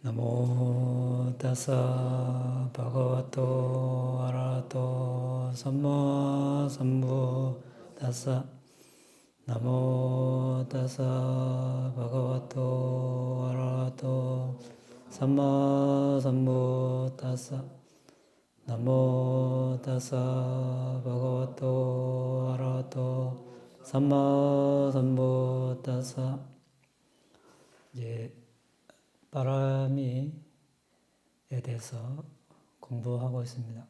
나모 타사 바가와토 아라하토 삼마 삼부타사. 나모 타사 바가와토 아라하토 삼마 삼부타사. 나모 타사 바가와토 아라하토 삼마 삼부타사. 이제 바람이에 대해서 공부하고 있습니다.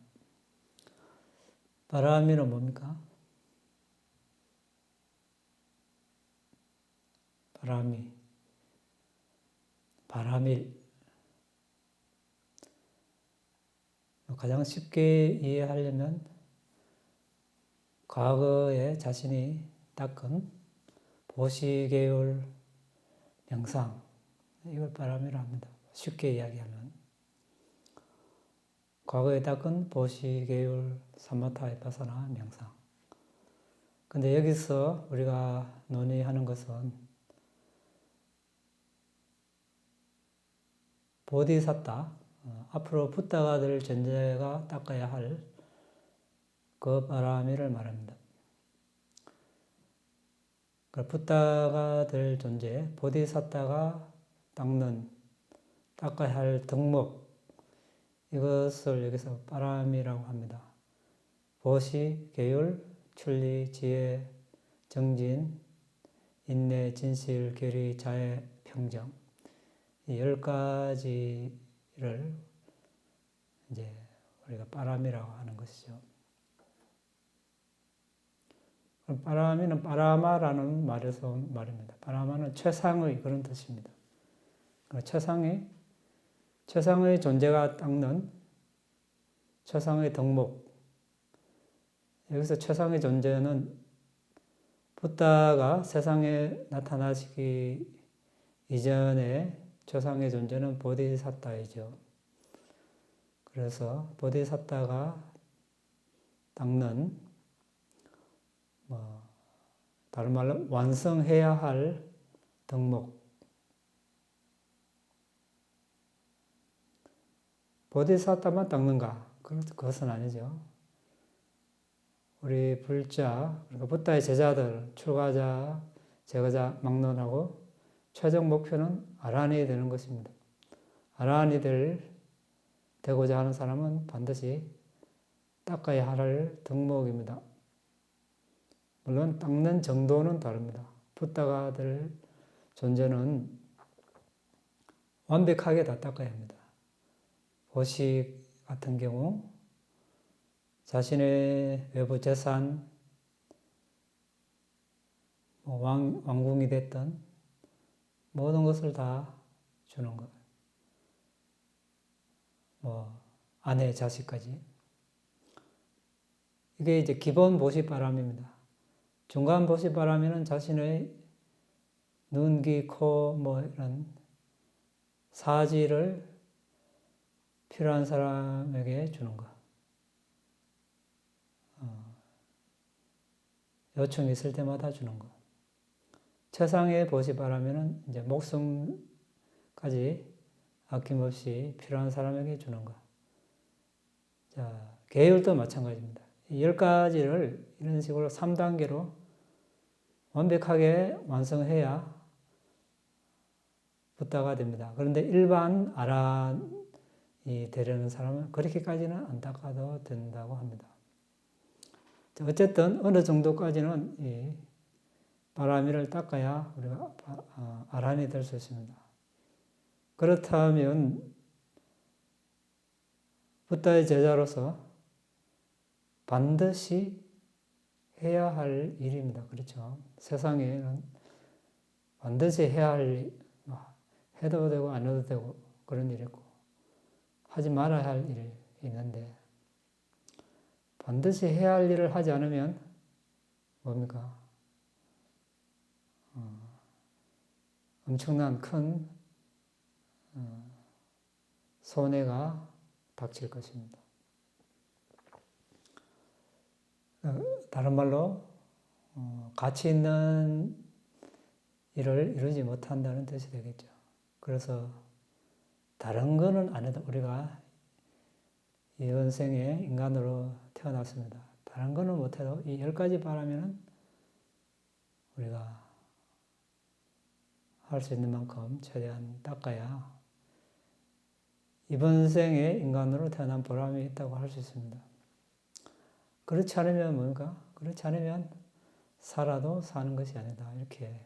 바람이는 뭡니까? 바람일. 가장 쉽게 이해하려면 과거에 자신이 닦은 보시계율 명상, 이걸 바람이라 합니다. 쉽게 이야기하면 과거에 닦은 보시계율 사마타 비파사나 명상. 근데 여기서 우리가 논의하는 것은 보디사타, 앞으로 붓다가 될 존재가 닦아야 할 그 바람이를 말합니다. 붓다가 될 존재, 보디사타가 닦아야 할 덕목, 이것을 여기서 바람이라고 합니다. 보시, 계율, 출리, 지혜, 정진, 인내, 진실, 결의, 자애, 평정, 이 10가지를 이제 우리가 바람이라고 하는 것이죠. 바람이는 바라마라는 말에서 온 말입니다. 바라마는 최상의 그런 뜻입니다. 최상의 존재가 닦는 최상의 덕목. 여기서 최상의 존재는 붓다가 세상에 나타나시기 이전에 최상의 존재는 보디사타이죠. 그래서 보디사타가 닦는 다른 말로 완성해야 할 덕목. 보디사타만 닦는가? 그것은 아니죠. 우리 불자, 그러니까 붓다의 제자들, 출가자, 제가자, 막론하고 최종 목표는 아라한이 되는 것입니다. 아라한이 되고자 하는 사람은 반드시 닦아야 할 덕목입니다. 물론 닦는 정도는 다릅니다. 붓다가 될 존재는 완벽하게 다 닦아야 합니다. 보시 같은 경우 자신의 외부 재산, 왕궁이 됐던 모든 것을 다 주는 것. 아내, 자식까지. 이게 이제 기본 보시바람입니다. 중간 보시바람에는 자신의 눈, 귀, 코, 이런 사지를 필요한 사람에게 주는 것. 요청이 있을 때마다 주는 것. 최상의 보시바람에는 이제 목숨까지 아낌없이 필요한 사람에게 주는 것. 자, 계율도 마찬가지입니다. 이 10가지를 이런 식으로 3단계로 완벽하게 완성해야 붓다가 됩니다. 그런데 일반 아란이 되려는 사람은 그렇게까지는 안 닦아도 된다고 합니다. 어쨌든 어느 정도까지는 이 바라미를 닦아야 우리가 아란이 될 수 있습니다. 그렇다면 붓다의 제자로서 반드시 해야 할 일입니다. 그렇죠? 세상에는 반드시 해야 할 일, 해도 되고 안 해도 되고 그런 일이 있고 하지 말아야 할 일이 있는데 반드시 해야 할 일을 하지 않으면 뭡니까? 엄청난 큰 손해가 닥칠 것입니다. 다른 말로 가치 있는 일을 이루지 못한다는 뜻이 되겠죠. 그래서 다른 거는 안 해도 우리가 이번 생에 인간으로 태어났습니다. 다른 거는 못해도 이 10가지 바라면은 우리가 할 수 있는 만큼 최대한 닦아야 이번 생에 인간으로 태어난 보람이 있다고 할 수 있습니다. 그렇지 않으면 뭔가? 그렇지 않으면 살아도 사는 것이 아니다. 이렇게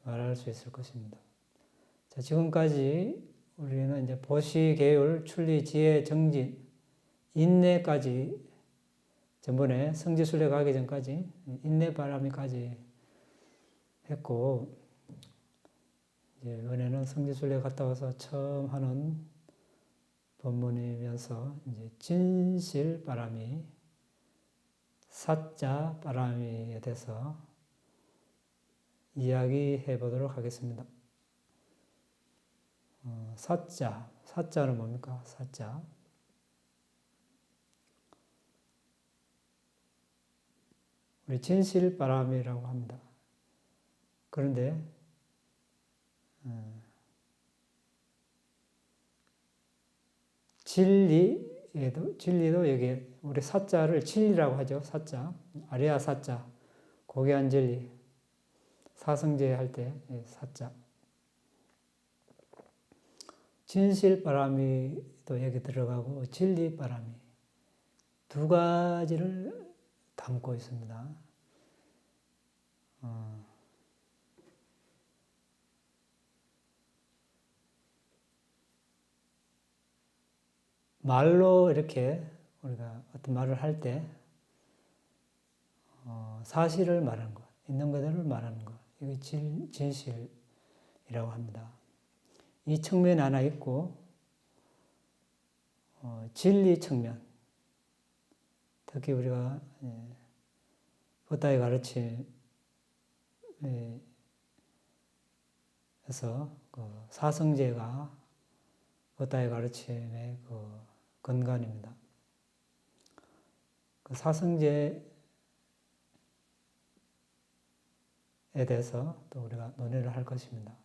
말할 수 있을 것입니다. 자, 지금까지 우리는 이제 보시, 계율, 출리, 지혜, 정진, 인내까지 전번에 성지순례 가기 전까지 인내 바람이까지 했고, 이제 이번에는 성지순례 갔다 와서 처음 하는 본문이면서 이제 진실 바람이, 사자 바람이에 대해서 이야기해 보도록 하겠습니다. 사자는 뭡니까? 사자. 우리 진실바람이라고 합니다. 그런데 진리도 여기 우리 사자를 진리라고 하죠. 사자. 아리아 사자. 고귀한 진리. 사성제 할 때 사자. 진실바람이도 여기 들어가고 진리바람이 두 가지를 담고 있습니다. 말로 이렇게 우리가 어떤 말을 할 때 사실을 말하는 것, 있는 그대로 말하는 것, 이게 진실이라고 합니다. 이 측면이 하나 있고 진리 측면, 특히 우리가 부다의 가르침에서 그 사성제가 부다의 가르침의 그 근간입니다. 그 사성제에 대해서 또 우리가 논의를 할 것입니다.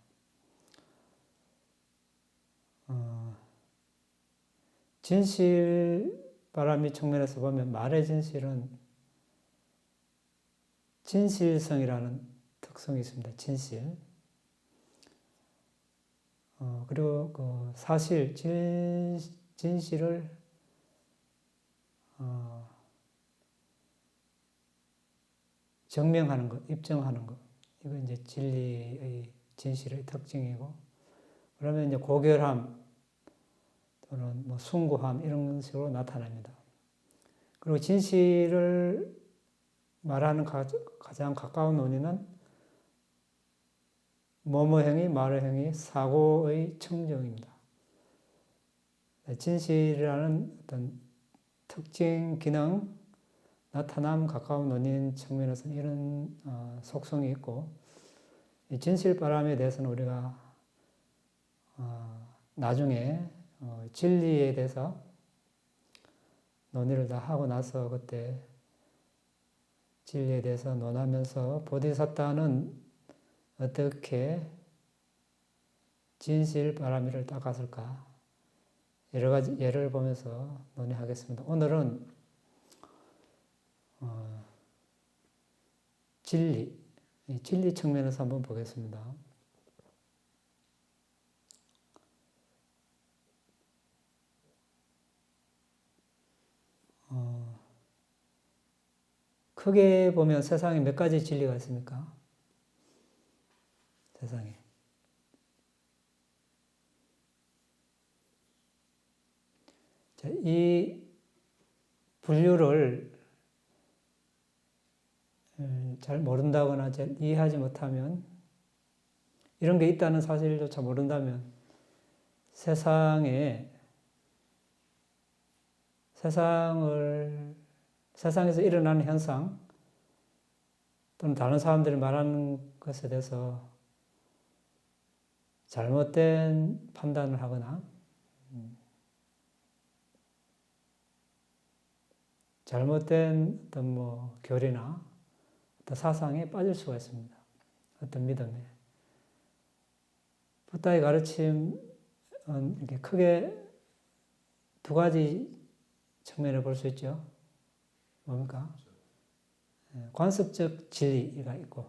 진실바람이 측면에서 보면 말의 진실은 진실성이라는 특성이 있습니다. 진실. 그리고 그 사실, 진실을 증명하는 것, 입증하는 것. 이건 이제 진리의 진실의 특징이고, 그러면 이제 고결함 또는 뭐 숭고함 이런 식으로 나타납니다. 그리고 진실을 말하는 가장 가까운 논의는 뭐뭐행위, 말의행위, 사고의 청정입니다. 진실이라는 어떤 특징, 기능, 나타남, 가까운 논의인 측면에서는 이런 속성이 있고, 이 진실바람에 대해서는 우리가 나중에 진리에 대해서 논의를 다 하고 나서 그때 진리에 대해서 논하면서 보디사tta는 어떻게 진실바람이를 닦았을까 여러 가지 예를 보면서 논의하겠습니다. 오늘은 진리 측면에서 한번 보겠습니다. 크게 보면 세상에 몇 가지 진리가 있습니까? 세상에. 자, 이 분류를 잘 모른다거나 잘 이해하지 못하면, 이런 게 있다는 사실조차 모른다면 세상에서 일어나는 현상 또는 다른 사람들이 말하는 것에 대해서 잘못된 판단을 하거나 잘못된 어떤 뭐 교리나 어떤 사상에 빠질 수가 있습니다. 어떤 믿음에. 부다의 가르침을 이렇게 크게 두 가지 측면을 볼 수 있죠. 뭡니까? 관습적 진리가 있고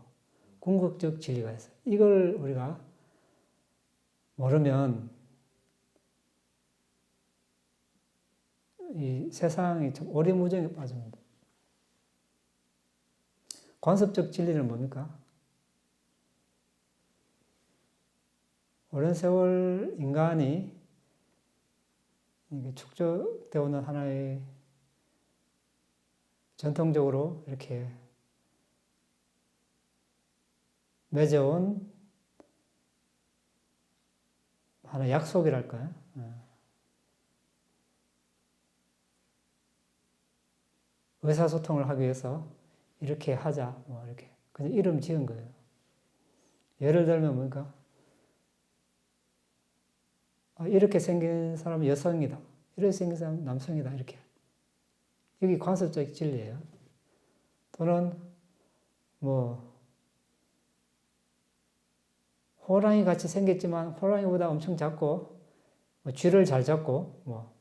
궁극적 진리가 있어요. 이걸 우리가 모르면 이 세상이 참 오리무중에 빠집니다. 관습적 진리는 뭡니까? 오랜 세월 인간이 축적되어 오는 하나의 전통적으로 이렇게 맺어온 하나의 약속이랄까요? 의사소통을 하기 위해서 이렇게 하자, 뭐 이렇게 그냥 이름 지은 거예요. 예를 들면 뭡니까? 이렇게 생긴 사람은 여성이다. 이렇게 생긴 사람은 남성이다. 이렇게. 여기 관습적 진리예요. 또는 뭐 호랑이 같이 생겼지만 호랑이보다 엄청 작고 뭐 쥐를 잘 잡고 뭐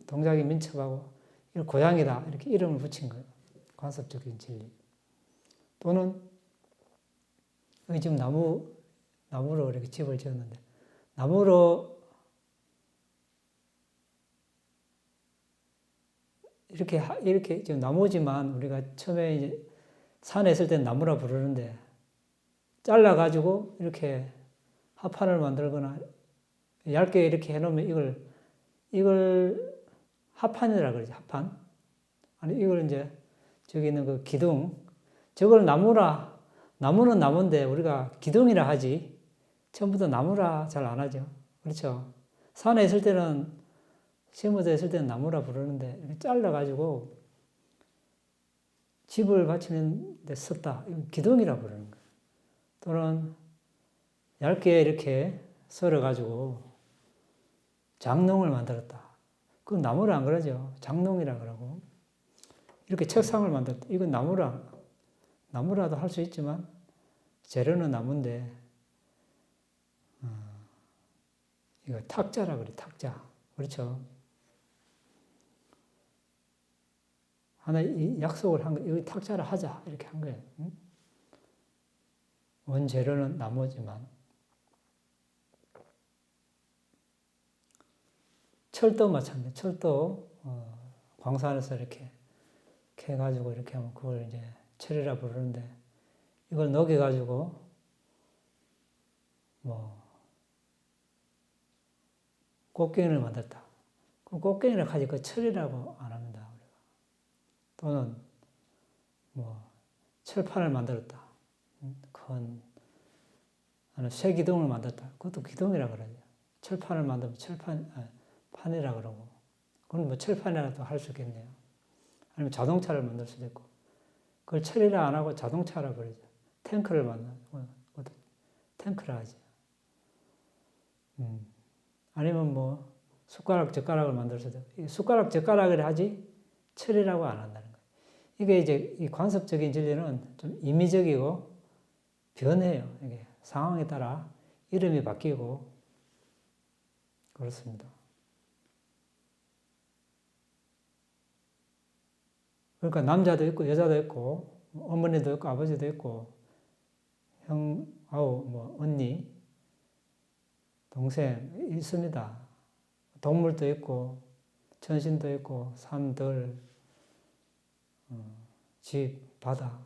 동작이 민첩하고 이런 고양이다. 이렇게 이름을 붙인 거예요. 관습적인 진리. 또는 여기 지금 나무로 이렇게 집을 지었는데 나무로 이렇게 지금 나무지만 우리가 처음에 이제 산에 있을 때는 나무라 부르는데 잘라가지고 이렇게 합판을 만들거나 얇게 이렇게 해놓으면 이걸 합판이라 그러죠. 합판. 아니 이걸 이제 저기 있는 그 기둥 저걸 나무는 나무인데 우리가 기둥이라 하지 처음부터 나무라 잘 안 하죠. 그렇죠. 산에 있을 때는 시무대에 있을 때는 나무라 부르는데 이렇게 잘라가지고 집을 받치는 데 썼다. 이건 기둥이라 부르는 거예요. 또는 얇게 이렇게 썰어가지고 장롱을 만들었다. 그건 나무라 안 그러죠. 장롱이라 그러고. 이렇게 책상을 만들었다. 이건 나무라도 할 수 있지만 재료는 나무인데 이거 탁자라 그래. 탁자. 그렇죠. 하나 이 약속을 한 거, 여기 탁자를 하자 이렇게 한 거예요. 응? 원재료는 나무지만 철도 마찬가지. 철도 광산에서 이렇게 캐가지고 이렇게 하면 그걸 이제 철이라 부르는데 이걸 녹여가지고 뭐 꽃갱이를 만들었다. 그럼 꽃갱이를 하지 그 철이라고 안 합니다. 우리가. 또는 뭐 철판을 만들었다. 큰 쇠기둥을 만들었다. 그것도 기둥이라 그러죠. 철판을 만들면 판이라 그러고. 그건 뭐 철판이라도 할 수 있겠네요. 아니면 자동차를 만들 수도 있고. 그걸 철이라 안 하고 자동차라 그러죠. 탱크를 만들고, 탱크라 하지. 아니면 뭐 숟가락, 젓가락을 만들 수도 있고. 숟가락, 젓가락을 하지 철이라고 안 한다는 거예요. 이게 이제 이 관습적인 진리는 좀 임의적이고 변해요. 이게 상황에 따라 이름이 바뀌고 그렇습니다. 그러니까 남자도 있고 여자도 있고 어머니도 있고 아버지도 있고 형, 아우, 뭐 언니, 동생 있습니다. 동물도 있고 천신도 있고 산들, 집, 바다.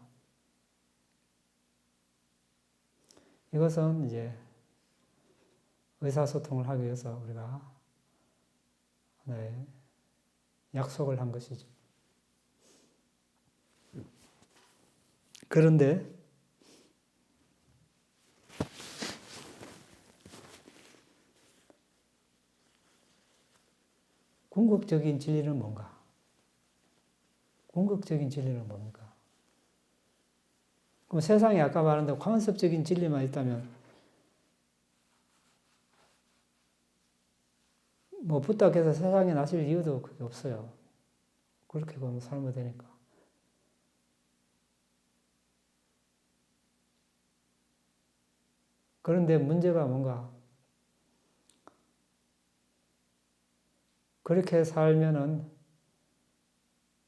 이것은 이제 의사소통을 하기 위해서 우리가 하나의 약속을 한 것이죠. 그런데 궁극적인 진리는 뭔가? 궁극적인 진리는 뭡니까? 그럼 세상에 아까 말한 관습적인 진리만 있다면 뭐 부탁해서 세상에 나실 이유도 그게 없어요. 그렇게 보면 살면 되니까. 그런데 문제가 뭔가 그렇게 살면은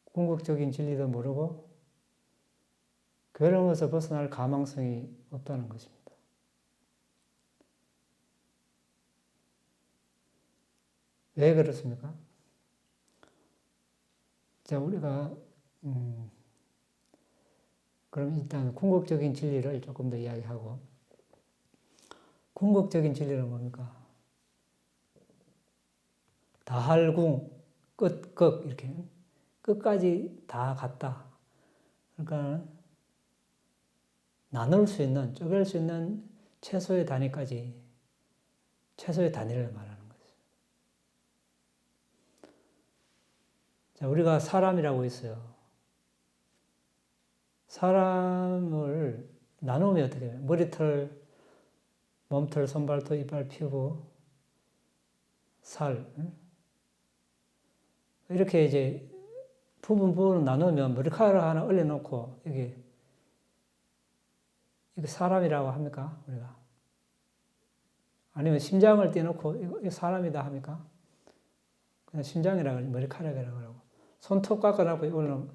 궁극적인 진리도 모르고 괴로움에서 벗어날 가망성이 없다는 것입니다. 왜 그렇습니까? 자, 우리가 그럼 일단 궁극적인 진리를 조금 더 이야기하고, 궁극적인 진리는 뭡니까? 다할궁, 끝, 이렇게 끝까지 다 갔다. 그러니까 나눌 수 있는, 쪼갤 수 있는 최소의 단위까지, 최소의 단위를 말하는 거죠. 자, 우리가 사람이라고 있어요. 사람을 나누면 어떻게 해요? 머리털, 몸털, 손발톱, 이빨, 피부, 살. 이렇게 이제 부분을 나누면 머리카락 하나 올려놓고 이게 사람이라고 합니까? 우리가? 아니면 심장을 떼놓고 이거 사람이다 합니까? 그냥 심장이라고 하지 머리카락이라고 하고. 손톱 깎아놓고 이거는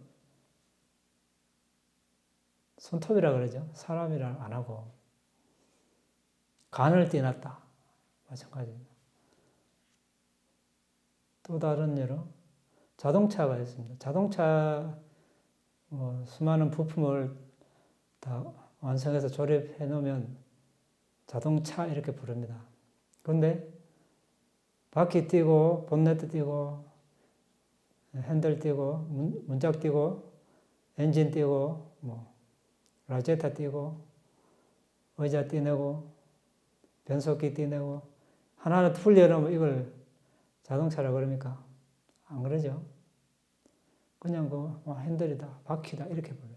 손톱이라고 그러죠. 사람이라 안 하고. 간을 떼놨다. 마찬가지입니다. 또 다른 예로 자동차가 있습니다. 자동차 수많은 부품을 다 완성해서 조립해 놓으면 자동차 이렇게 부릅니다. 그런데 바퀴 띄고 본네트 띄고 핸들 띄고 문짝 띄고 엔진 띄고 라제타 띄고 의자 띄내고 변속기 띄내고 하나하나 풀려놓으면 이걸 자동차라 그럽니까? 안 그러죠? 그냥 핸들이다, 바퀴다 이렇게 불러요.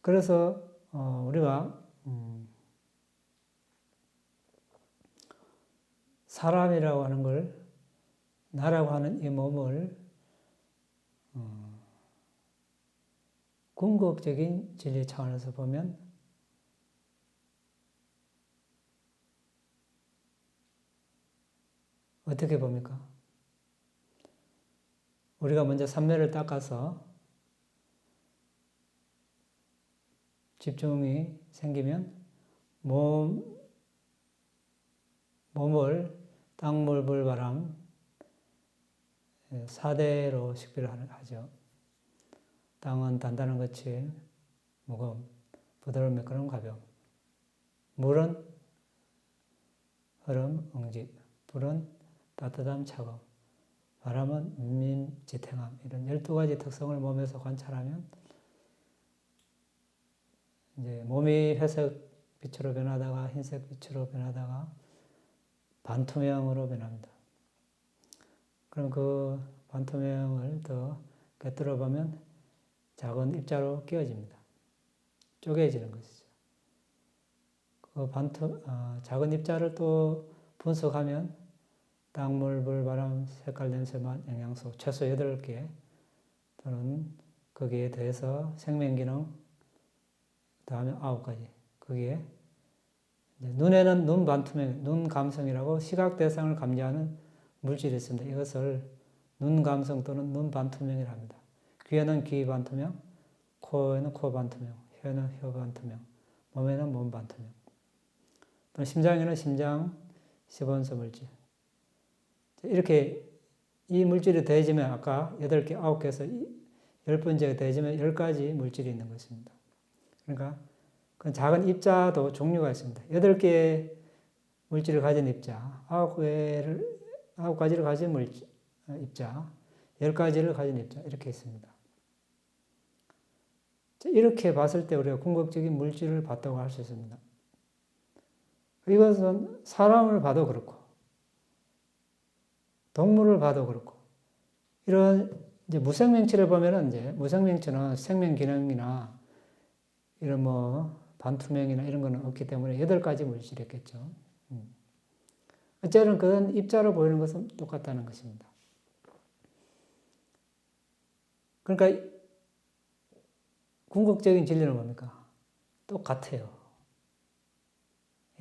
그래서 우리가 사람이라고 하는 걸, 나라고 하는 이 몸을 궁극적인 진리 차원에서 보면 어떻게 봅니까? 우리가 먼저 삼매를 닦아서 집중이 생기면 몸을 땅, 물, 불, 바람 4대로 식별을 하죠. 땅은 단단한 거칠, 무거움, 부드러운 매끄러운 가벼움. 물은 흐름, 응집, 불은 따뜻함, 차가움, 바람은 민민지탱함. 이런 12가지 특성을 몸에서 관찰하면 이제 몸이 회색 빛으로 변하다가 흰색 빛으로 변하다가 반투명으로 변합니다. 그럼 그 반투명을 더 꿰뚫어 보면 작은 입자로 끼어집니다. 쪼개지는 것이죠. 그 작은 입자를 또 분석하면 땅, 물, 불, 바람, 색깔, 냄새, 맛, 영양소 최소 8개 또는 거기에 더해서 생명기능 다음에 9가지. 거기에 눈에는 눈 반투명, 눈 감성이라고 시각 대상을 감지하는 물질이 있습니다. 이것을 눈 감성 또는 눈 반투명이라 합니다. 귀에는 귀 반투명, 코에는 코 반투명, 혀에는 혀 반투명, 몸에는 몸 반투명. 또 심장에는 심장 시본서 물질. 이렇게 이 물질이 더해지면 아까 8개, 9개에서 10번째가 더해지면 10가지 물질이 있는 것입니다. 그러니까 그 작은 입자도 종류가 있습니다. 8개의 물질을 가진 입자, 9가지를 가진 입자, 10가지를 가진 입자 이렇게 있습니다. 이렇게 봤을 때 우리가 궁극적인 물질을 봤다고 할 수 있습니다. 이것은 사람을 봐도 그렇고 동물을 봐도 그렇고 이런 이제 무생명체를 보면은 이제 무생명체는 생명 기능이나 이런 반투명이나 이런 거는 없기 때문에 8가지 물질이었겠죠. 어쨌든 그건 입자로 보이는 것은 똑같다는 것입니다. 그러니까 궁극적인 진리는 뭡니까? 똑같아요.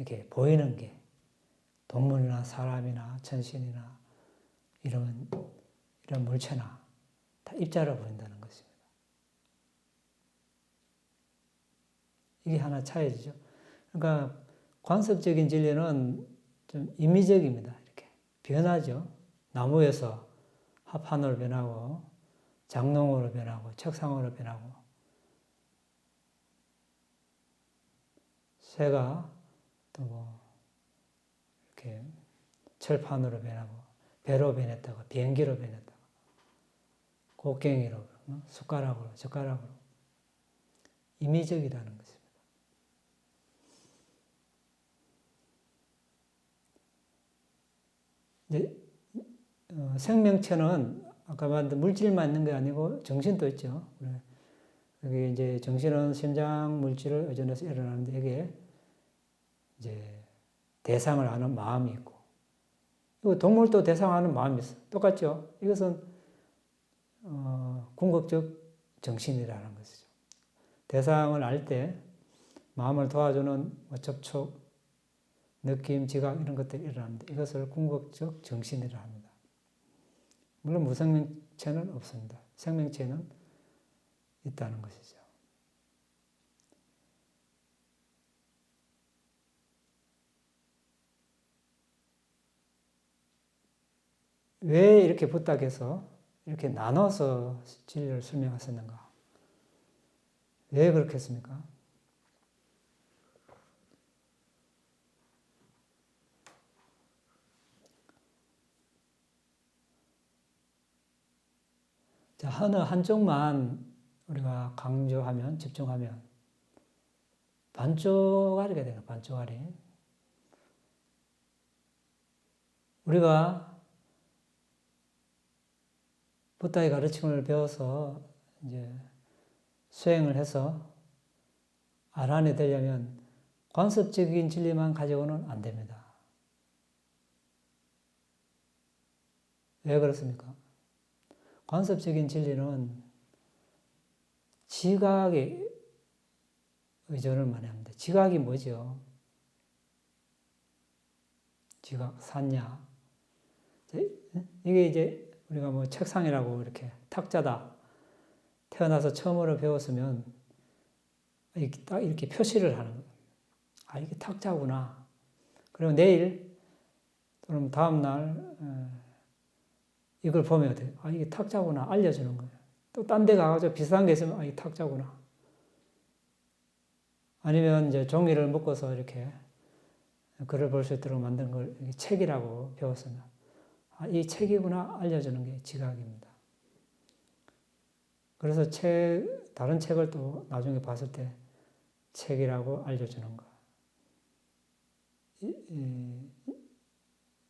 이렇게 보이는 게 동물이나 사람이나 천신이나 이런 물체나 다 입자로 보인다는 것입니다. 이게 하나 차이죠. 그러니까 관습적인 진리는 좀 임의적입니다. 이렇게 변하죠. 나무에서 합판으로 변하고 장롱으로 변하고 책상으로 변하고 새가 또 뭐 이렇게 철판으로 변하고 배로 변했다가 비행기로 변했다가 곡괭이로 숟가락으로 젓가락으로 임의적이라는 것입니다. 이제 생명체는 아까 말한 물질만 있는 게 아니고 정신도 있죠. 여기 이제 정신은 심장 물질을 의존해서 일어나는데 이게 이제 대상을 아는 마음이 있고, 그리고 동물도 대상을 아는 마음이 있어. 똑같죠. 이것은 궁극적 정신이라는 것이죠. 대상을 알 때 마음을 도와주는 접촉, 느낌, 지각 이런 것들이 일어납니다. 이것을 궁극적 정신이라 합니다. 물론 무생명체는 없습니다. 생명체는 있다는 것이죠. 왜 이렇게 부탁해서 이렇게 나눠서 진리를 설명하셨는가? 왜 그렇게 했습니까? 자, 어느 한쪽만 우리가 강조하면, 집중하면 반쪽짜리가 돼요. 반쪽짜리. 우리가 부다의 가르침을 배워서 이제 수행을 해서 아란이 되려면 관습적인 진리만 가지고는 안 됩니다. 왜 그렇습니까? 관습적인 진리는 지각에 의존을 많이 합니다. 지각이 뭐죠? 지각, 산야. 이게 이제 우리가 뭐 책상이라고 이렇게 탁자다. 태어나서 처음으로 배웠으면 딱 이렇게 표시를 하는 거예요. 아, 이게 탁자구나. 그리고 내일 또는 다음 날 이걸 보면 돼요. 아, 이게 탁자구나. 알려주는 거예요. 또 딴 데 가가지고 비슷한 게 있으면 아, 이게 탁자구나. 아니면 이제 종이를 묶어서 이렇게 글을 볼 수 있도록 만든 걸 책이라고 배웠으면 아, 이 책이구나 알려주는 게 지각입니다. 그래서 다른 책을 또 나중에 봤을 때 책이라고 알려주는 거.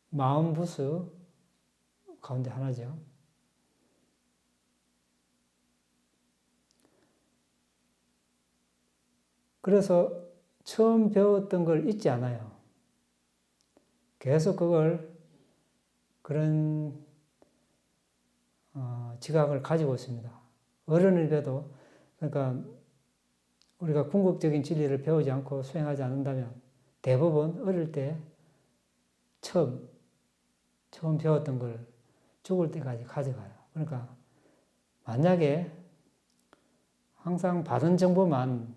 마음 부수 가운데 하나죠. 그래서 처음 배웠던 걸 잊지 않아요. 계속 그런 지각을 가지고 있습니다. 어른을 뵈도, 그러니까 우리가 궁극적인 진리를 배우지 않고 수행하지 않는다면 대부분 어릴 때 처음 배웠던 걸 죽을 때까지 가져가요. 그러니까 만약에 항상 받은 정보만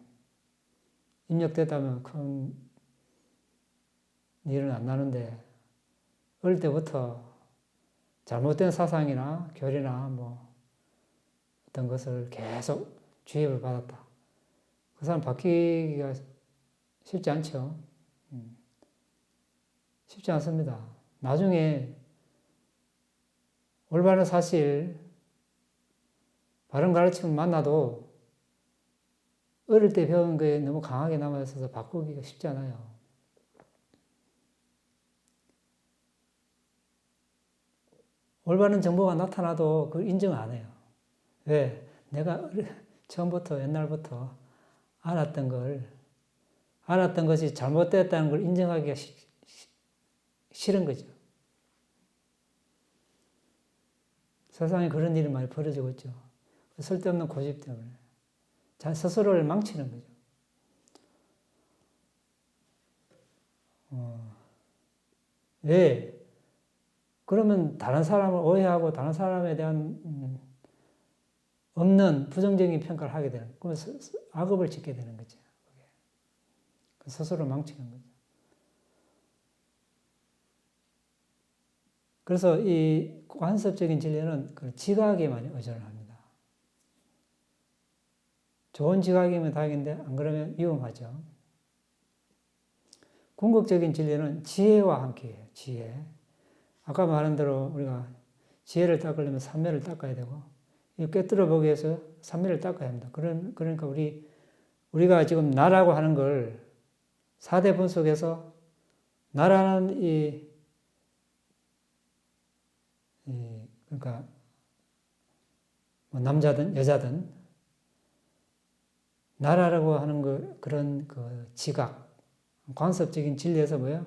입력됐다면 큰 일은 안 나는데 어릴 때부터 잘못된 사상이나 교리나 뭐 어떤 것을 계속 주입을 받았다. 그 사람 바뀌기가 쉽지 않죠. 쉽지 않습니다. 나중에 올바른 사실, 바른 가르침을 만나도 어릴 때 배운 게 너무 강하게 남아있어서 바꾸기가 쉽지 않아요. 올바른 정보가 나타나도 그걸 인정 안 해요. 왜? 내가 처음부터 옛날부터 알았던 것이 잘못됐다는 걸 인정하기가 싫은 거죠. 세상에 그런 일이 많이 벌어지고 있죠. 쓸데없는 고집 때문에. 스스로를 망치는 거죠. 왜? 그러면 다른 사람을 오해하고 다른 사람에 대한 없는 부정적인 평가를 하게 되는 거예요. 그러면 악업을 짓게 되는 거죠. 스스로 망치는 거죠. 그래서 이 관습적인 진리는 그 지각에 많이 의존을 합니다. 좋은 지각이면 다행인데 안 그러면 위험하죠. 궁극적인 진리는 지혜와 함께해요. 지혜. 아까 말한 대로 우리가 지혜를 닦으려면 삼매를 닦아야 되고 이 꿰뚫어 보기 위해서 삼매를 닦아야 합니다. 그러니까 우리가 지금 나라고 하는 걸 4대 분속에서 나라는 그러니까 뭐 남자든 여자든 나라라고 하는 그런 그 지각, 관습적인 진리에서 뭐예요?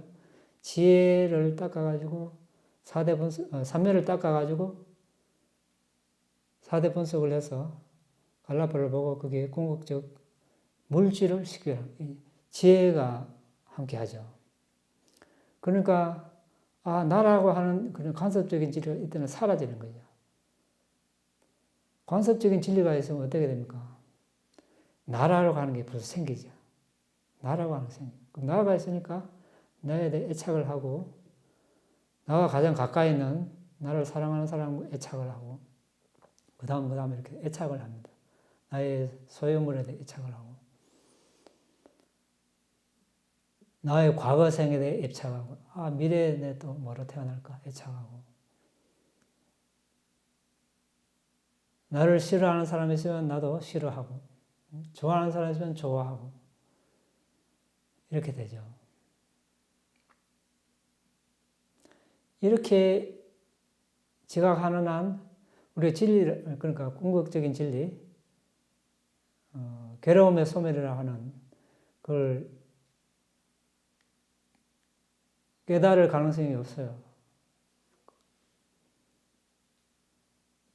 지혜를 닦아가지고 4대 분석, 3매를 닦아가지고 4대 분석을 해서 갈라파를 보고 그게 궁극적 물질을 시켜요. 지혜가 함께하죠. 그러니까 나라고 하는 그런 관습적인 진리가 이때는 사라지는 거죠. 관습적인 진리가 있으면 어떻게 됩니까? 나라라고 하는 게 벌써 생기죠. 나라고 하는 게 생겨요. 그럼 나가 있으니까 나에 대해 애착을 하고 나와 가장 가까이 있는 나를 사랑하는 사람과 애착을 하고 그 다음 이렇게 애착을 합니다. 나의 소유물에 대해 애착을 하고 나의 과거 생에 대해 애착하고 미래에 내 또 뭐로 태어날까 애착하고 나를 싫어하는 사람이 있으면 나도 싫어하고 좋아하는 사람이 있으면 좋아하고 이렇게 되죠. 이렇게 지각하는 한 우리가 진리를 그러니까 궁극적인 진리 괴로움의 소멸이라 하는 그걸 깨달을 가능성이 없어요.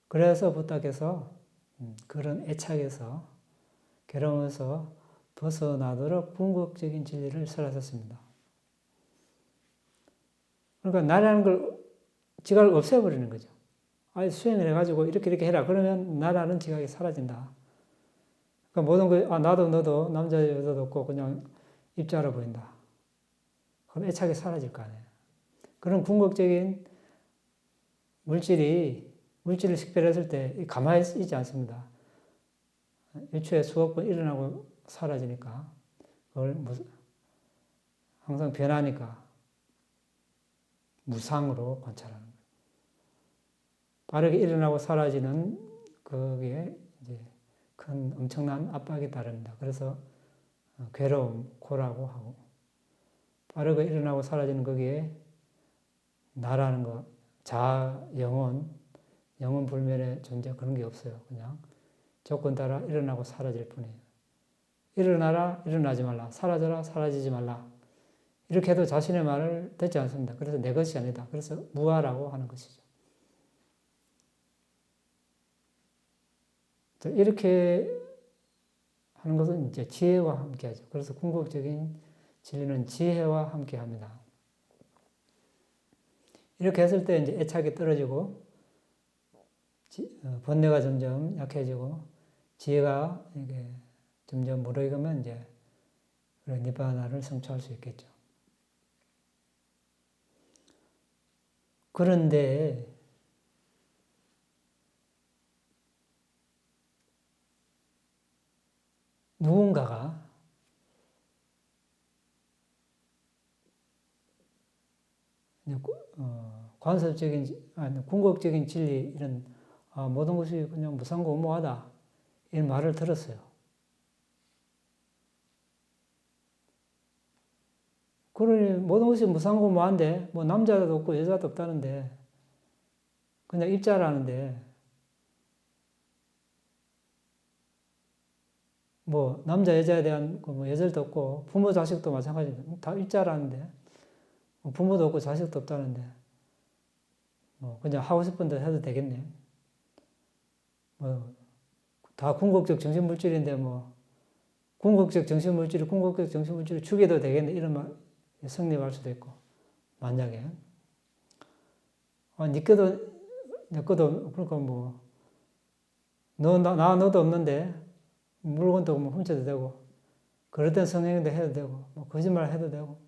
그래서 부탁해서 그런 애착에서 괴로움에서 벗어나도록 궁극적인 진리를 설하셨습니다. 그러니까 나라는 걸 지각을 없애버리는 거죠. 수행을 해가지고 이렇게 해라. 그러면 나라는 지각이 사라진다. 그러니까 모든 거 나도 너도 남자 여자도 없고 그냥 입자로 보인다. 그럼 애착이 사라질 거 아니에요. 그런 궁극적인 물질을 식별했을 때 가만히 있지 않습니다. 일초에 수억 번 일어나고 사라지니까 그걸 항상 변하니까 무상으로 관찰하는 거예요. 빠르게 일어나고 사라지는 거기에 이제 큰 엄청난 압박이 따릅니다. 그래서 괴로움, 고라고 하고 빠르게 일어나고 사라지는 거기에 나라는 거, 자아, 영혼 불멸의 존재 그런 게 없어요. 그냥 조건 따라 일어나고 사라질 뿐이에요. 일어나라, 일어나지 말라. 사라져라, 사라지지 말라. 이렇게 해도 자신의 말을 듣지 않습니다. 그래서 내 것이 아니다. 그래서 무아라고 하는 것이죠. 이렇게 하는 것은 이제 지혜와 함께 하죠. 그래서 궁극적인 진리는 지혜와 함께 합니다. 이렇게 했을 때 이제 애착이 떨어지고, 번뇌가 점점 약해지고, 지혜가 이게 점점 무르익으면 이제 니바나를 성취할 수 있겠죠. 그런데 누군가가 관습적인, 궁극적인 진리 이런 모든 것이 그냥 무상고무하다 이런 말을 들었어요. 그러니 모든 것이 무상고무한데 뭐 남자도 없고 여자도 없다는데 그냥 입자라는데 뭐 남자 여자에 대한 뭐 예절도 없고 부모 자식도 마찬가지입니다. 다 입자라는데 부모도 없고 자식도 없다는데 뭐 그냥 하고 싶은 대로 해도 되겠네. 뭐 다 궁극적 정신물질인데 뭐 궁극적 정신물질을 죽여도 되겠네 이런 말 성립할 수도 있고 만약에 네 거도, 내 거도, 그러니까 뭐, 너도 없는데, 물건도 뭐 훔쳐도 되고, 그릇된 성행위도 해도 되고, 뭐 거짓말 해도 되고,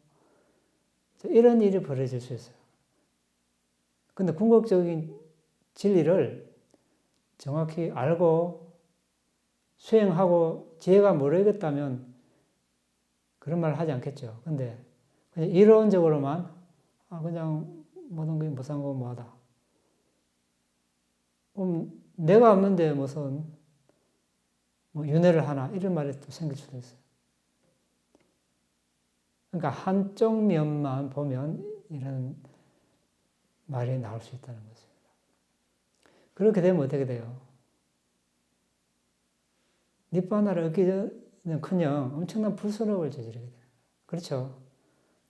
이런 일이 벌어질 수 있어요. 근데 궁극적인 진리를 정확히 알고 수행하고 지혜가 모르겠다면 그런 말을 하지 않겠죠. 근데 그냥 이론적으로만 그냥 모든 게 무상고 뭐하다. 내가 없는데 무슨 뭐 윤회를 하나 이런 말이 또 생길 수도 있어요. 그러니까 한쪽 면만 보면 이런 말이 나올 수 있다는 것입니다. 그렇게 되면 어떻게 돼요? 니바나를 얻기 전에는커녕 엄청난 불순업을 저지르게 돼요. 그렇죠?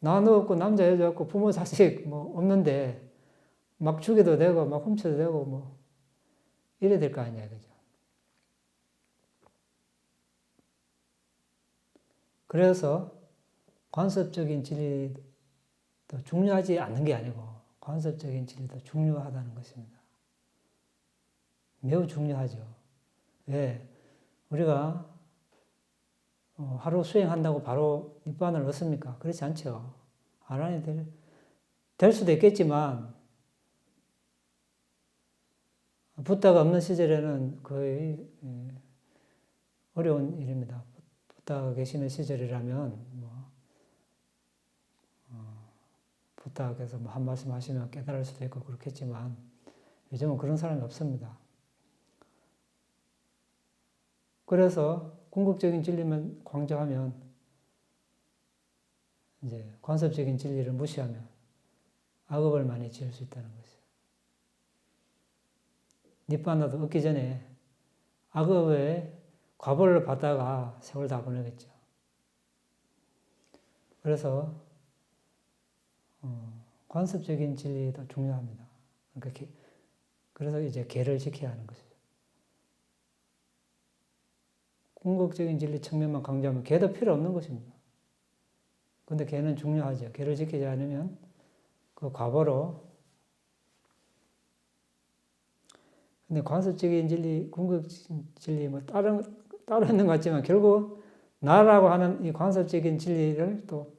나도 없고 남자 여자 없고 부모 자식 뭐 없는데 막 죽여도 되고 막 훔쳐도 되고 뭐 이래야 될 거 아니야, 그죠? 그래서 관습적인 진리도 중요하지 않는 게 아니고 관습적인 진리도 중요하다는 것입니다. 매우 중요하죠. 왜? 우리가 하루 수행한다고 바로 니槃을 얻습니까? 그렇지 않죠. 아란이 될 수도 있겠지만 붓다가 없는 시절에는 거의 어려운 일입니다. 붓다가 계시는 시절이라면 붓다께서 뭐 한 말씀 하시면 깨달을 수도 있고 그렇겠지만 요즘은 그런 사람이 없습니다. 그래서 궁극적인 진리만 강조하면 이제 관습적인 진리를 무시하면 악업을 많이 지을 수 있다는 것이죠. 니槃나도 얻기 전에 악업의 과보를 받다가 세월 다 보내겠죠. 그래서 관습적인 진리도 중요합니다. 그러니까 그래서 이제 계를 지켜야 하는 것이죠. 궁극적인 진리 측면만 강조하면 계도 필요 없는 것입니다. 근데 계는 중요하죠. 계를 지키지 않으면 그 과보로. 근데 관습적인 진리, 궁극적인 진리 뭐 따로 있는 것 같지만 결국 나라고 하는 이 관습적인 진리를 또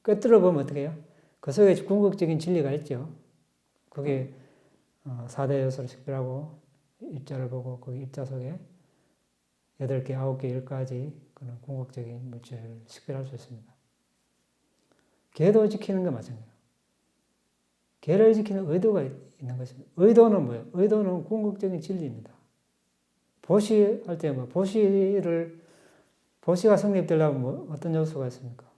꿰뚫어 보면 어떻게 해요? 그 속에 궁극적인 진리가 있죠. 그게 4대 요소를 식별하고 입자를 보고 그 입자 속에 8개, 9개, 10가지 그런 궁극적인 물질을 식별할 수 있습니다. 계도 지키는 게 마찬가지예요. 계를 지키는 의도가 있는 것입니다. 의도는 뭐예요? 의도는 궁극적인 진리입니다. 보시할 때 보시가 성립되려면 어떤 요소가 있습니까?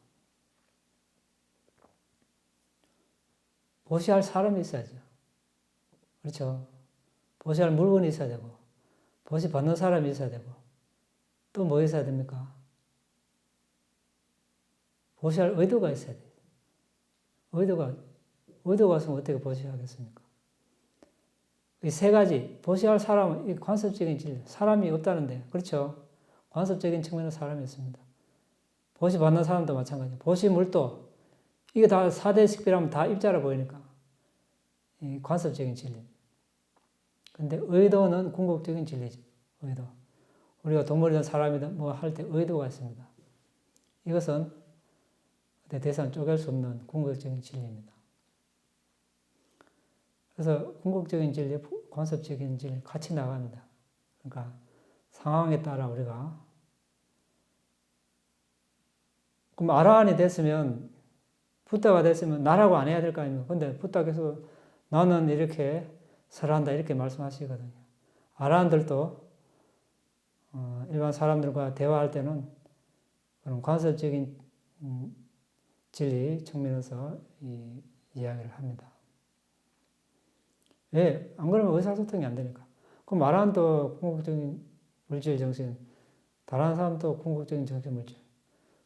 보시할 사람이 있어야죠. 그렇죠? 보시할 물건이 있어야 되고, 보시 받는 사람이 있어야 되고, 또 뭐 있어야 됩니까? 보시할 의도가 있어야 돼요. 의도가 없으면 어떻게 보시하겠습니까? 이 세 가지, 보시할 사람은 이 관습적인 진리, 사람이 없다는데, 그렇죠? 관습적인 측면은 사람이 있습니다. 보시 받는 사람도 마찬가지예요. 보시 물도, 이게 다 4대 식별하면 다 입자라 보이니까, 이 관습적인 진리. 근데 의도는 궁극적인 진리죠. 의도. 우리가 동물이든 사람이든 뭐 할 때 의도가 있습니다. 이것은 대상 쪼갤 수 없는 궁극적인 진리입니다. 그래서 궁극적인 진리, 관습적인 진리 같이 나갑니다. 그러니까 상황에 따라 우리가 그럼 아라한이 됐으면 붓다가 됐으면 나라고 안 해야 될 거 아닙니까? 근데 붓다께서 나는 이렇게 설한다 이렇게 말씀하시거든요. 아라한들도 일반 사람들과 대화할 때는 그런 관습적인 진리 측면에서 이야기를 합니다. 왜? 안 그러면 의사소통이 안 되니까. 그럼 아라한도 궁극적인 물질 정신, 다른 사람도 궁극적인 정신 물질.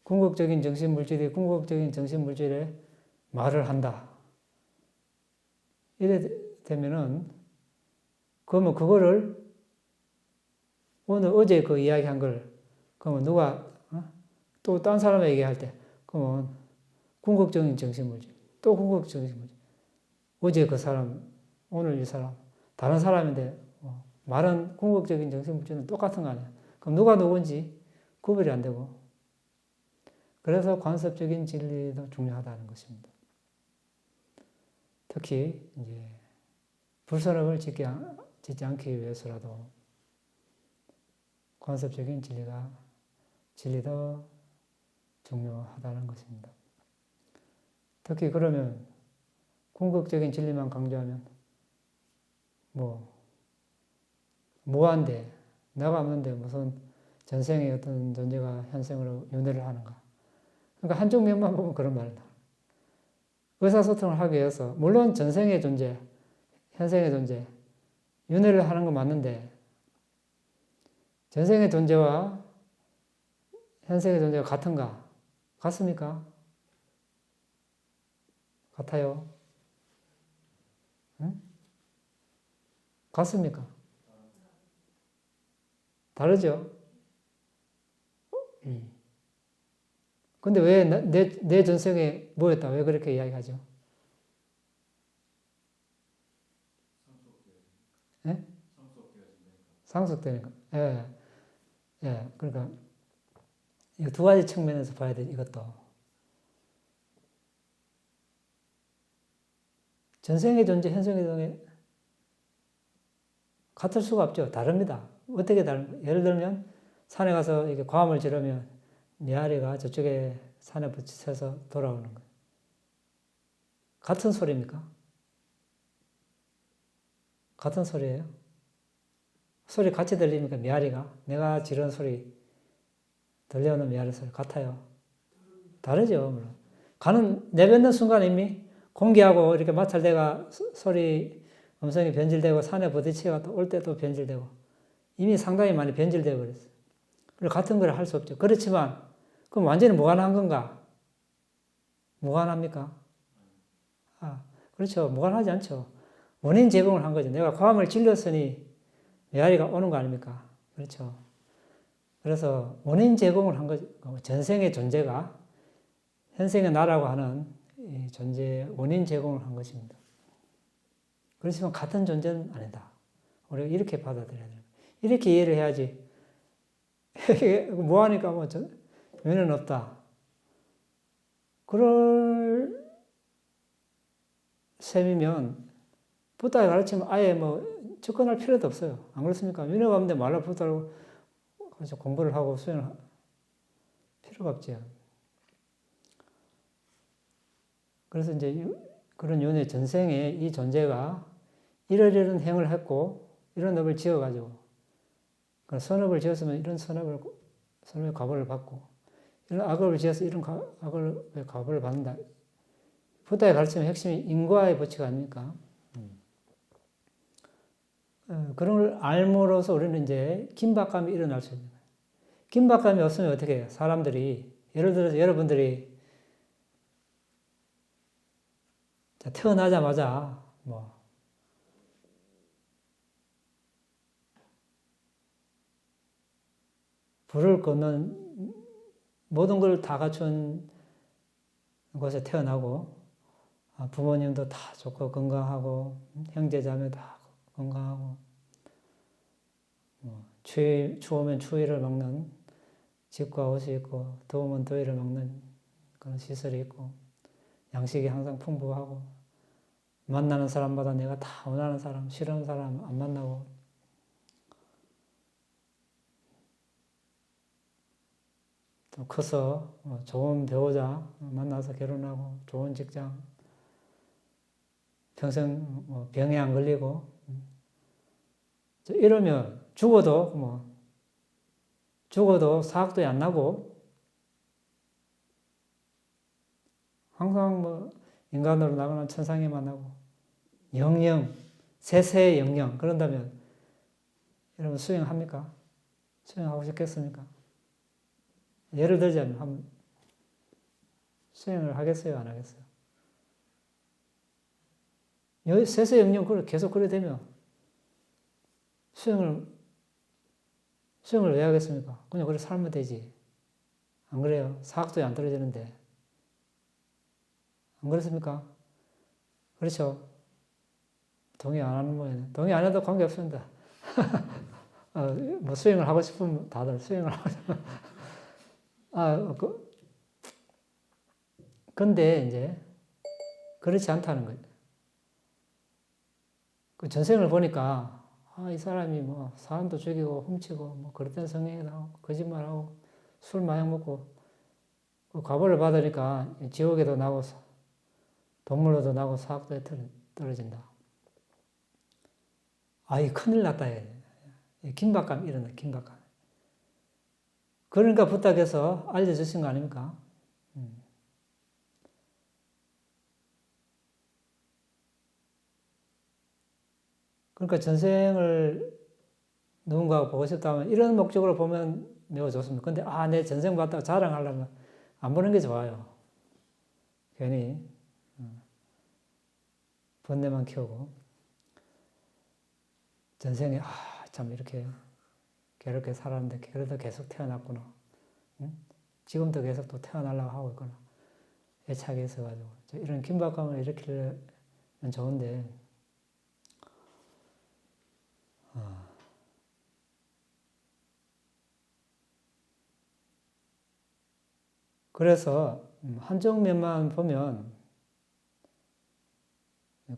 궁극적인 정신 물질이 궁극적인 정신 물질에 말을 한다. 이래 되면은 그러면 그거를 오늘 어제 그 이야기한 걸 그러면 누가 또 딴 사람에게 얘기할 때 그러면 궁극적인 정신 물질 또 궁극적인 정신 물질 어제 그 사람 오늘 이 사람, 다른 사람인데 말은 궁극적인 정신물질은 똑같은 거 아니야. 그럼 누가 누군지 구별이 안 되고. 그래서 관습적인 진리도 중요하다는 것입니다. 특히 이제 불선업을 짓지 않기 위해서라도 관습적인 진리도 중요하다는 것입니다. 특히 그러면 궁극적인 진리만 강조하면 무한대, 내가 없는데 무슨 전생의 어떤 존재가 현생으로 윤회를 하는가. 그러니까 한쪽 면만 보면 그런 말이다. 의사소통을 하기 위해서 물론 전생의 존재, 현생의 존재, 윤회를 하는 건 맞는데 전생의 존재와 현생의 존재가 같은가? 같습니까? 같아요? 응? 같습니까? 다르죠? 근데 왜 내 전생에 뭐였다? 왜 그렇게 이야기하죠? 예? 상속되니까. 예. 예. 그러니까, 이 두 가지 측면에서 봐야 돼, 이것도. 전생의 존재, 현생의 존재, 같을 수가 없죠. 다릅니다. 어떻게 다른가? 예를 들면, 산에 가서 이렇게 과음을 지르면, 메아리가 저쪽에 산에 부딪혀서 돌아오는 거예요. 같은 소리입니까? 같은 소리예요? 소리 같이 들립니까? 메아리가? 내가 지른 소리, 들려오는 메아리 소리 같아요? 다르죠, 물론. 내뱉는 순간 이미 공기하고 이렇게 마찰대가 소리, 음성이 변질되고 산에 부딪히가 또 올 때 또 변질되고 이미 상당히 많이 변질되어 버렸어요. 그리고 같은 걸 할 수 없죠. 그렇지만 그럼 완전히 무관한 건가? 무관합니까? 그렇죠. 무관하지 않죠. 원인 제공을 한 거죠. 내가 과음을 질렀으니 메아리가 오는 거 아닙니까? 그렇죠. 그래서 원인 제공을 한 거죠. 전생의 존재가 현생의 나라고 하는 이 존재 원인 제공을 한 것입니다. 그렇지만 같은 존재는 아니다. 우리가 이렇게 받아들여야 됩니다. 이렇게 이해를 해야지. 뭐하니까 의미는 없다. 그럴 셈이면 부다에 가르치면 아예 접근할 필요도 없어요. 안 그렇습니까? 윤회가 없는데 말로 부다로 공부를 하고 수행을 할 필요가 없죠. 그래서 이제 그런 윤회 전생에 이 존재가 이러이러한 행을 했고 이런 업을 지어가지고 선업을 지었으면 이런 선업의 과보를 받고 이런 악업을 지어서 이런 악업의 과보를 받는다. 부다의 가르침의 핵심이 인과의 법칙 아닙니까? 그런 걸 알므로써 우리는 이제 긴박감이 일어날 수 있는 거예요. 긴박감이 없으면 어떻게 해요? 사람들이 예를 들어서 여러분들이 태어나자마자 불을 걷는 모든 걸 다 갖춘 곳에 태어나고 부모님도 다 좋고 건강하고 형제 자매 다 건강하고 추우면 추위를 막는 집과 옷이 있고 더우면 더위를 막는 그런 시설이 있고 양식이 항상 풍부하고 만나는 사람마다 내가 다 원하는 사람, 싫어하는 사람 안 만나고 또 커서 좋은 배우자 만나서 결혼하고 좋은 직장 평생 병에 안 걸리고 이러면 죽어도 사학도 안 나고 항상 인간으로 나가는 천상에 만나고 영영 세세의 영영 그런다면 여러분 수행합니까? 수행하고 싶겠습니까? 예를 들자면 수행을 하겠어요? 안 하겠어요? 세세 영영 계속 그래 되면 수행을 왜 하겠습니까? 그냥 그래 살면 되지. 안 그래요? 사학도 안 떨어지는데. 안 그렇습니까? 그렇죠? 동의 안 하는 모양이네. 동의 안 해도 관계없습니다. 뭐 수행을 하고 싶으면 다들 수행을 하고 근데 이제 그렇지 않다는 거예요. 그 전생을 보니까 이 사람이 뭐 사람도 죽이고 훔치고 뭐 그릇된 성행이 나오고 거짓말하고 술 마약 먹고 그 과보를 받으니까 지옥에도 나고 동물로도 나고 사학도에 떨어진다. 이 큰일 났다. 긴박감 일어나, 긴박감. 그러니까 부탁해서 알려주신 거 아닙니까? 그러니까 전생을 누군가가 보고 싶다면 이런 목적으로 보면 매우 좋습니다. 근데 내 전생 봤다고 자랑하려면 안 보는 게 좋아요. 괜히 번뇌만 키우고 전생에 참 이렇게 괴롭게 살았는데 그래도 계속 태어났구나. 응? 지금도 계속 또 태어나려고 하고 있구나. 애착이 있어가지고 이런 긴박감을 일으키면 좋은데 그래서 한쪽 면만 보면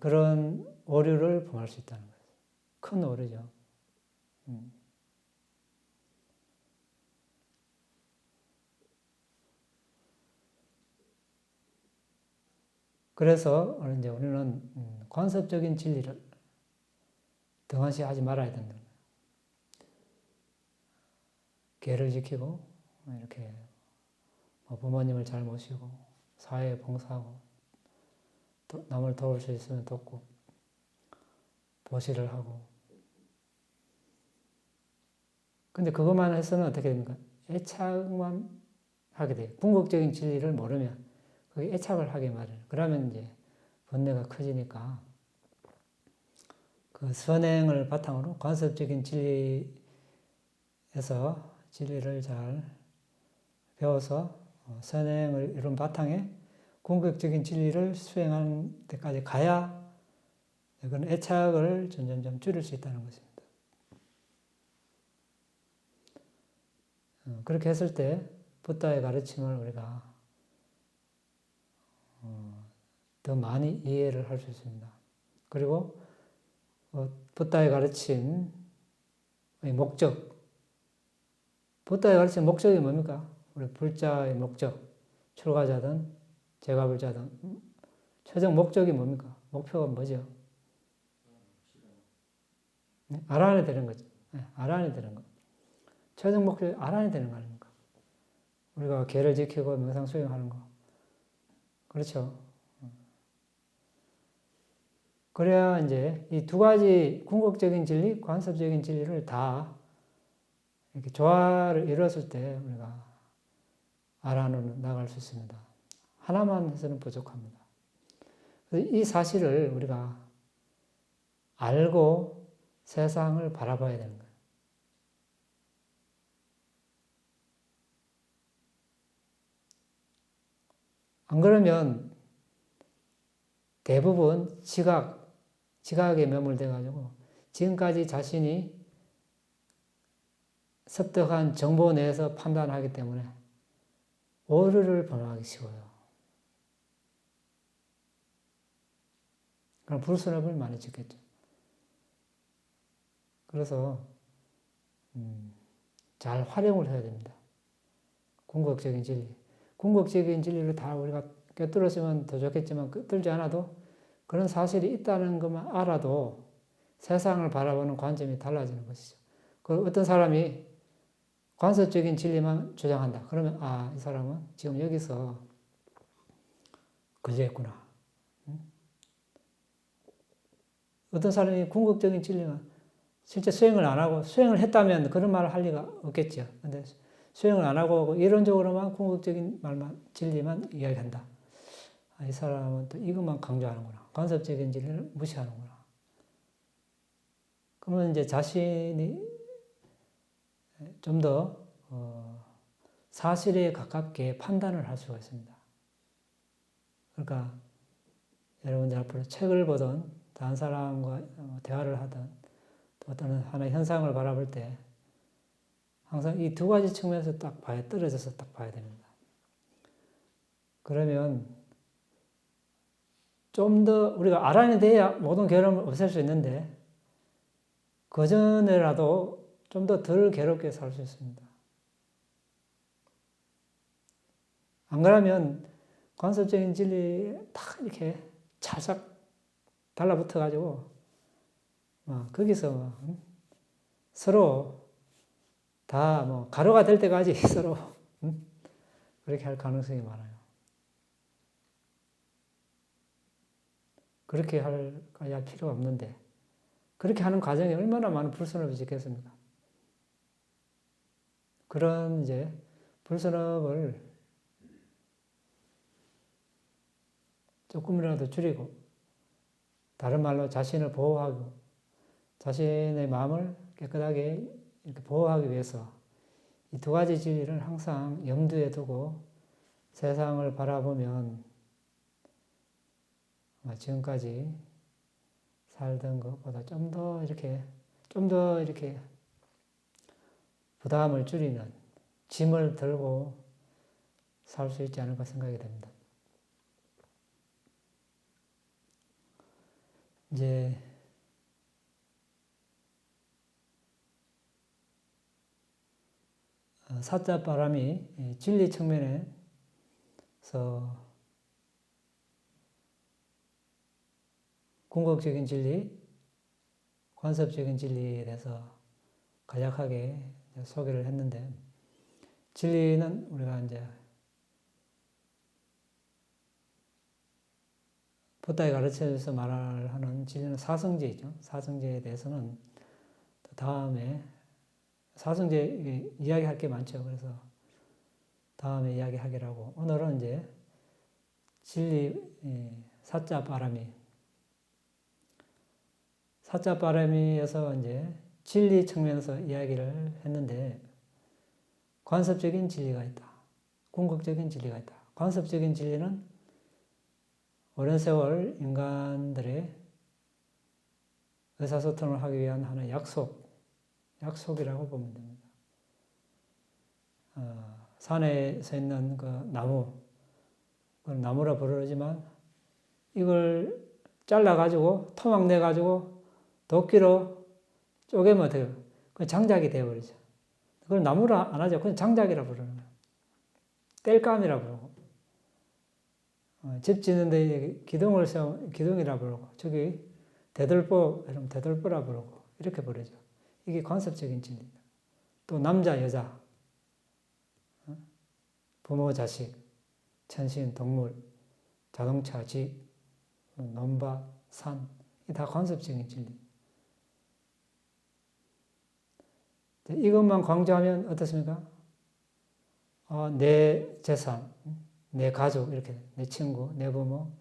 그런 오류를 범할 수 있다는 거예요. 큰 오류죠. 그래서 이제 우리는 관습적인 진리를 등한시하지 말아야 된다. 계를 지키고 이렇게 부모님을 잘 모시고 사회에 봉사하고 남을 도울 수 있으면 돕고 보시를 하고. 근데 그것만 해서는 어떻게 됩니까? 애착만 하게 돼요. 궁극적인 진리를 모르면 그게 애착을 하게 마련해요. 그러면 이제 번뇌가 커지니까 그 선행을 바탕으로 관습적인 진리에서 진리를 잘 배워서 선행을 이룬 바탕에 궁극적인 진리를 수행하는 데까지 가야 그런 애착을 점점점 줄일 수 있다는 것입니다. 그렇게 했을 때 부다의 가르침을 우리가 더 많이 이해를 할 수 있습니다. 그리고 부다의 가르침의 목적, 부다의 가르침 목적이 뭡니까? 우리 불자의 목적, 출가자든 제가불자든 최종 목적이 뭡니까? 목표가 뭐죠? 네? 알아내야 되는 거죠. 네, 알아내야 되는 거. 최종 목표를 알아내야 되는 거 아닙니까? 우리가 계를 지키고 명상 수행하는 거. 그렇죠. 그래야 이제 이 두 가지 궁극적인 진리, 관습적인 진리를 다 이렇게 조화를 이뤘을 때 우리가 알아나갈 수 있습니다. 하나만 해서는 부족합니다. 이 사실을 우리가 알고 세상을 바라봐야 되는 거예요. 안 그러면 대부분 지각에 매몰돼가지고 지금까지 자신이 습득한 정보 내에서 판단하기 때문에 오류를 범하기 쉬워요. 그럼 불순업을 많이 짓겠죠. 그래서 잘 활용을 해야 됩니다. 궁극적인 진리. 궁극적인 진리를 다 우리가 꿰뚫었으면 더 좋겠지만 꿰뚫지 않아도 그런 사실이 있다는 것만 알아도 세상을 바라보는 관점이 달라지는 것이죠. 그 어떤 사람이 관습적인 진리만 주장한다. 그러면 이 사람은 지금 여기서 걸려있구나. 어떤 사람이 궁극적인 진리만 실제 수행을 안 하고 수행을 했다면 그런 말을 할 리가 없겠죠. 근데 수행을 안 하고 이론적으로만 궁극적인 말만 진리만 이야기한다. 이 사람은 또 이것만 강조하는구나. 관습적인 진리를 무시하는구나. 그러면 이제 자신이 좀 더 사실에 가깝게 판단을 할 수가 있습니다. 그러니까 여러분들 앞으로 책을 보든 다른 사람과 대화를 하든 또 어떤 하나의 현상을 바라볼 때 항상 이 두 가지 측면에서 딱 떨어져서 딱 봐야 됩니다. 그러면 좀 더 우리가 알아내야 모든 괴로움을 없앨 수 있는데 그 전에라도 좀 더 덜 괴롭게 살 수 있습니다. 안 그러면 관습적인 진리에 딱 이렇게 찰싹 달라붙어가지고 거기서 서로 다 가루가 될 때까지 서로 그렇게 할 가능성이 많아요. 그렇게 할 필요가 없는데 그렇게 하는 과정에 얼마나 많은 불선업이 있겠습니까? 그런 이제 불선업을 조금이라도 줄이고 다른 말로 자신을 보호하고 자신의 마음을 깨끗하게 이렇게 보호하기 위해서 이 두 가지 진리를 항상 염두에 두고 세상을 바라보면 지금까지 살던 것보다 좀 더 이렇게 부담을 줄이는 짐을 들고 살 수 있지 않을까 생각이 됩니다. 이제 사자 바람이 진리 측면에서 궁극적인 진리, 관습적인 진리에 대해서 간략하게 소개를 했는데 진리는 우리가 이제 부다가 가르쳐줘서 말하는 진리는 사성제이죠. 사성제에 대해서는 다음에 사성제 이야기할 게 많죠. 그래서 다음에 이야기하기로 하고 오늘은 이제 진리 사자 바람이에서 이제 진리 측면에서 이야기를 했는데 관습적인 진리가 있다. 궁극적인 진리가 있다. 관습적인 진리는 오랜 세월 인간들의 의사소통을 하기 위한 하나의 약속이라고 보면 됩니다. 산에 서 있는 그 나무, 그건 나무라 부르지만 이걸 잘라가지고 토막 내가지고 도끼로 쪼개면 돼요. 그 장작이 되어버리죠. 그걸 나무라 안 하죠. 그냥 장작이라 부르는 거예요. 땔감이라 부르고. 집 짓는데 기둥이라 부르고. 저기 대들보라 부르고. 이렇게 부르죠. 이게 관습적인 진리입니다. 또 남자, 여자, 부모, 자식, 천신, 동물, 자동차, 집, 논밭, 산, 이게 다 관습적인 진리. 이것만 강조하면 어떻습니까? 내 재산, 내 가족, 이렇게, 내 친구, 내 부모,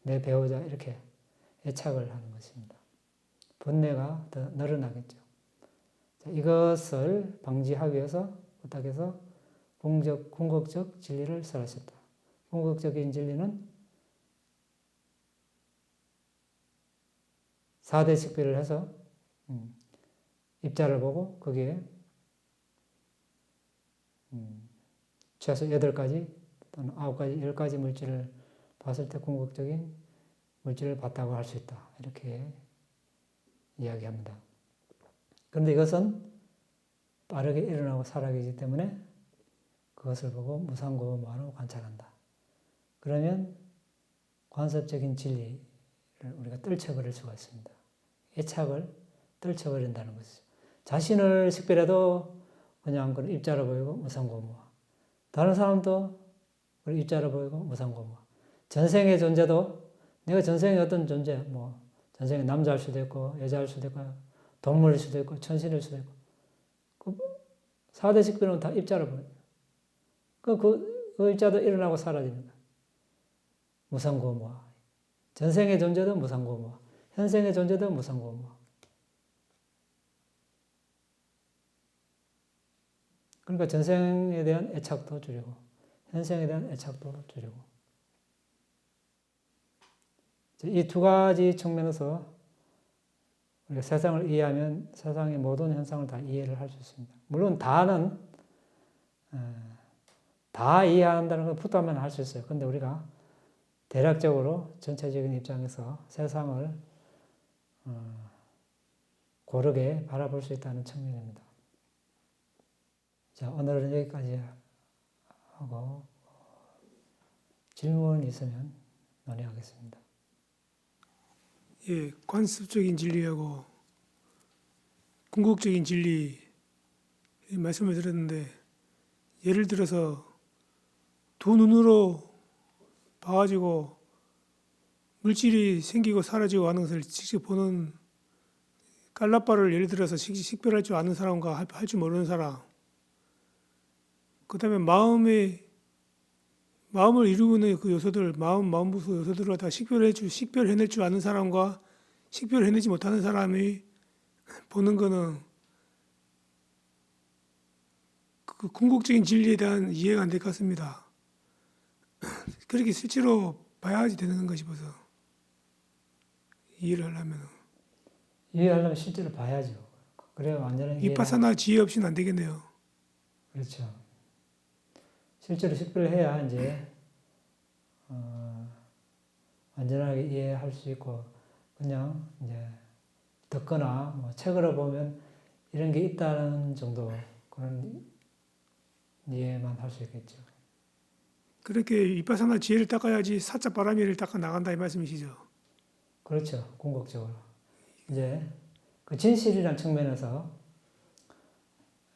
내 배우자, 이렇게 애착을 하는 것입니다. 번뇌가 더 늘어나겠죠. 이것을 방지하기 위해서 부탁해서 궁극적 진리를 설하셨다. 궁극적인 진리는 4대 식별을 해서 입자를 보고 거기에 최소 8가지 또는 9가지, 10가지 물질을 봤을 때 궁극적인 물질을 봤다고 할 수 있다. 이렇게 이야기합니다. 그런데 이것은 빠르게 일어나고 사라지기 때문에 그것을 보고 무상고무하고 관찰한다. 그러면 관습적인 진리를 우리가 떨쳐버릴 수가 있습니다. 애착을 떨쳐버린다는 것이죠. 자신을 식별해도 그냥 그 입자로 보이고 무상고무화. 다른 사람도 입자로 보이고 무상고무화. 전생의 존재도 내가 전생의 어떤 존재, 전생의 남자일 수도 있고 여자일 수도 있고 동물일 수도 있고 천신일 수도 있고 그 4대 식별은 다 입자로 보여요. 그 입자도 일어나고 사라집니다. 무상고무화. 전생의 존재도 무상고무화. 현생의 존재도 무상고무화. 그러니까 전생에 대한 애착도 줄이고 현생에 대한 애착도 줄이고 이 두 가지 측면에서 우리가 세상을 이해하면 세상의 모든 현상을 다 이해를 할 수 있습니다. 물론 다는 다 이해한다는 건 붙들면 할 수 있어요. 근데 우리가 대략적으로 전체적인 입장에서 세상을 고르게 바라볼 수 있다는 측면입니다. 자, 오늘은 여기까지 하고 질문이 있으면 논의하겠습니다. 예, 관습적인 진리하고 궁극적인 진리 말씀을 드렸는데 예를 들어서 두 눈으로 봐가지고 물질이 생기고 사라지고 하는 것을 직접 보는 깔라빠를 예를 들어서 식별할 줄 아는 사람과 할 줄 모르는 사람, 그 다음에 마음을 이루고 있는 그 요소들, 마음부수 요소들을 다 식별해낼 줄 아는 사람과 식별해내지 못하는 사람이 보는 거는 그 궁극적인 진리에 대한 이해가 안 될 것 같습니다. 그렇게 실제로 봐야지 되는 것이 벌써 이해를 하려면 이해하려면 실제로 봐야죠. 그래야 완전한 이파사나 지혜 없이는 안 되겠네요. 그렇죠. 실제로 식별해야 이제 완전하게 이해할 수 있고 그냥 이제 듣거나 뭐 책으로 보면 이런 게 있다는 정도 그런 이해만 할 수 있겠죠. 그렇게 이파사나 지혜를 닦아야지 사자 바라미를 닦아 나간다 이 말씀이시죠. 그렇죠. 궁극적으로. 이제 그 진실이라는 측면에서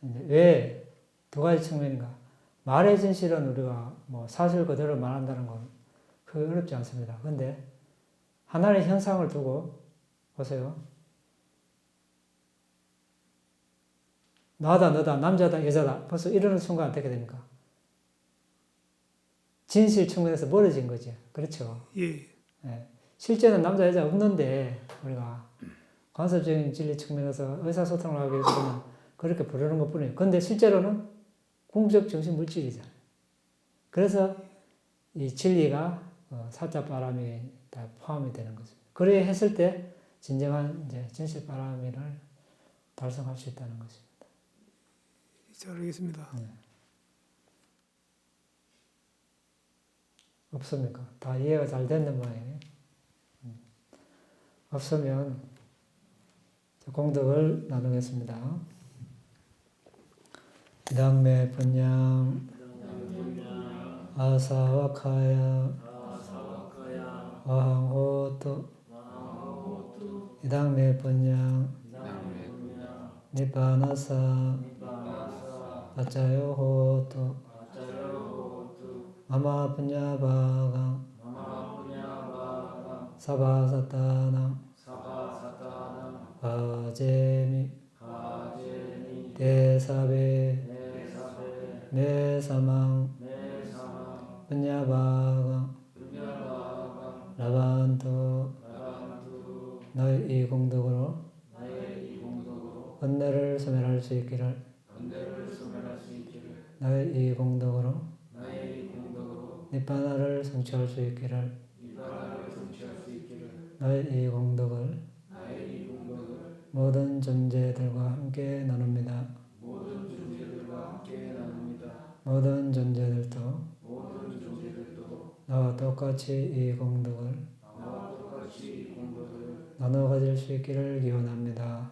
이제 왜 두 가지 측면인가? 말의 진실은 우리가 뭐 사실 그대로 말한다는 건 크게 어렵지 않습니다. 근데 하나의 현상을 두고 보세요. 나다, 너다, 남자다, 여자다. 벌써 이러는 순간 어떻게 됩니까? 진실 측면에서 멀어진 거죠. 그렇죠. 예. 예. 실제는 남자, 여자 없는데 우리가 관습적인 진리 측면에서 의사소통을 하기 위해서는 그렇게 부르는 것 뿐이에요. 근데 실제로는 궁극적 정신 물질이잖아요. 그래서 이 진리가 사자 바람이 다 포함이 되는 거죠. 그래 했을 때 진정한 이제 진실 바람이를 달성할 수 있다는 것입니다. 잘 알겠습니다. 없습니까? 다 이해가 잘 됐는 모양이에요. 없으면 공덕을 나누겠습니다. 이당매 분양 아사와카야 와항호토 이당매 분양 니바나사 아짜요호토 마마 분야바강 사바사타나 가제미 대사베 메사망 분야바강 라반토 너의 이 공덕으로 은혜를 소멸할 수 있기를 너의 이 공덕으로 니바나를 성취할 수 있기를 너의 이 공덕을 모든 존재들과 함께 나눕니다. 모든 존재들도 나와 똑같이 이 공덕을 나눠 가질 수 있기를 기원합니다.